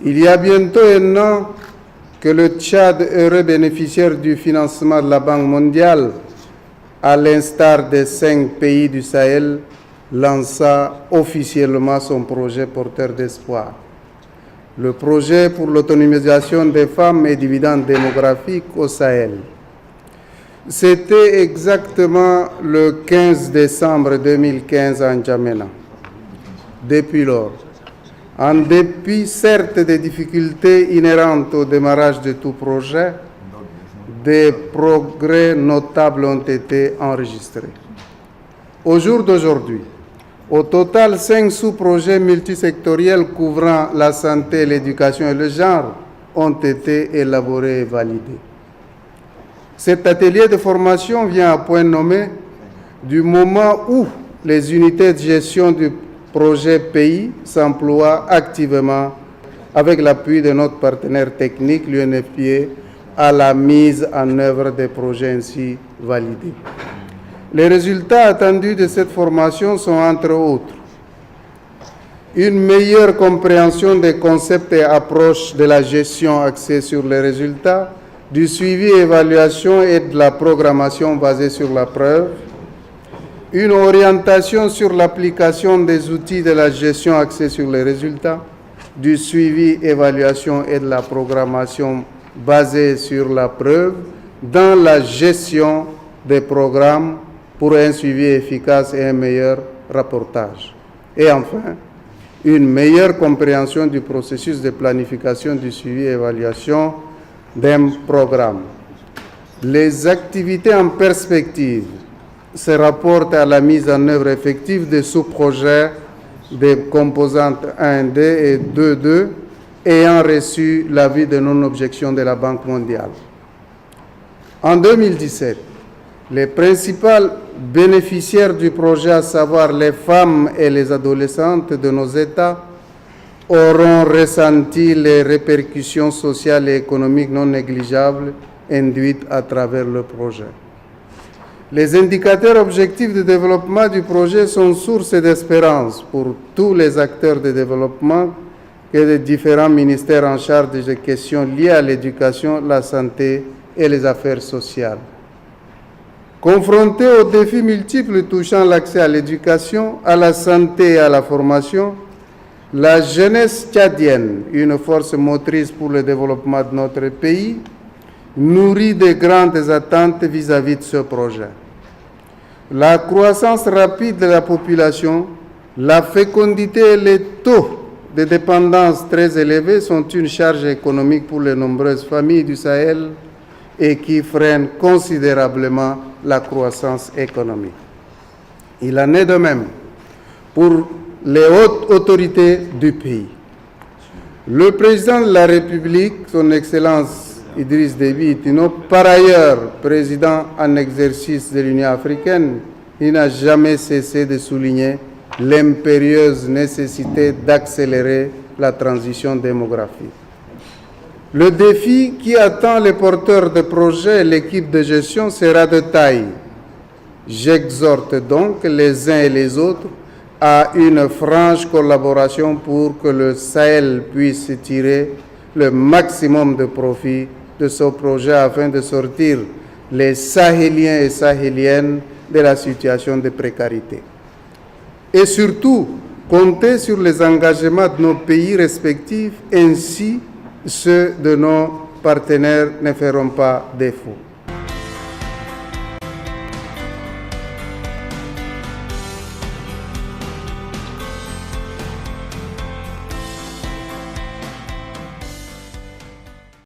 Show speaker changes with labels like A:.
A: Il y a bientôt un an que le Tchad, heureux bénéficiaire du financement de la Banque mondiale, à l'instar des 5 pays du Sahel, lança officiellement son projet porteur d'espoir. Le projet pour l'autonomisation des femmes et dividendes démographiques au Sahel. C'était exactement le 15 décembre 2015 à N'Djamena. Depuis lors, en dépit certes des difficultés inhérentes au démarrage de tout projet, des progrès notables ont été enregistrés. Au jour d'aujourd'hui, au total, 5 sous-projets multisectoriels couvrant la santé, l'éducation et le genre ont été élaborés et validés. Cet atelier de formation vient à point nommé du moment où les unités de gestion du projet pays s'emploient activement avec l'appui de notre partenaire technique, l'UNFPA, à la mise en œuvre des projets ainsi validés. Les résultats attendus de cette formation sont entre autres une meilleure compréhension des concepts et approches de la gestion axée sur les résultats, du suivi et évaluation et de la programmation basée sur la preuve, une orientation sur l'application des outils de la gestion axée sur les résultats, du suivi, évaluation et de la programmation basée sur la preuve dans la gestion des programmes pour un suivi efficace et un meilleur rapportage. Et enfin, une meilleure compréhension du processus de planification, du suivi et évaluation d'un programme. Les activités en perspective se rapportent à la mise en œuvre effective des sous-projets des composantes 1D et 2.2 ayant reçu l'avis de non-objection de la Banque mondiale. En 2017, les principales bénéficiaires du projet, à savoir les femmes et les adolescentes de nos États, auront ressenti les répercussions sociales et économiques non négligeables induites à travers le projet. Les indicateurs objectifs de développement du projet sont source d'espérance pour tous les acteurs de développement et les différents ministères en charge des questions liées à l'éducation, la santé et les affaires sociales. Confrontés aux défis multiples touchant l'accès à l'éducation, à la santé et à la formation, la jeunesse tchadienne, une force motrice pour le développement de notre pays, nourrit de grandes attentes vis-à-vis de ce projet. La croissance rapide de la population, la fécondité et les taux de dépendance très élevés sont une charge économique pour les nombreuses familles du Sahel et qui freinent considérablement la croissance économique. Il en est de même pour les hautes autorités du pays. Le président de la République, son Excellence Idriss Déby Itno, par ailleurs président en exercice de l'Union africaine, il n'a jamais cessé de souligner l'impérieuse nécessité d'accélérer la transition démographique. Le défi qui attend les porteurs de projets et l'équipe de gestion sera de taille. J'exhorte donc les uns et les autres à une franche collaboration pour que le Sahel puisse tirer le maximum de profit de ce projet afin de sortir les Sahéliens et Sahéliennes de la situation de précarité. Et surtout, compter sur les engagements de nos pays respectifs ainsi ceux de nos partenaires ne feront pas défaut.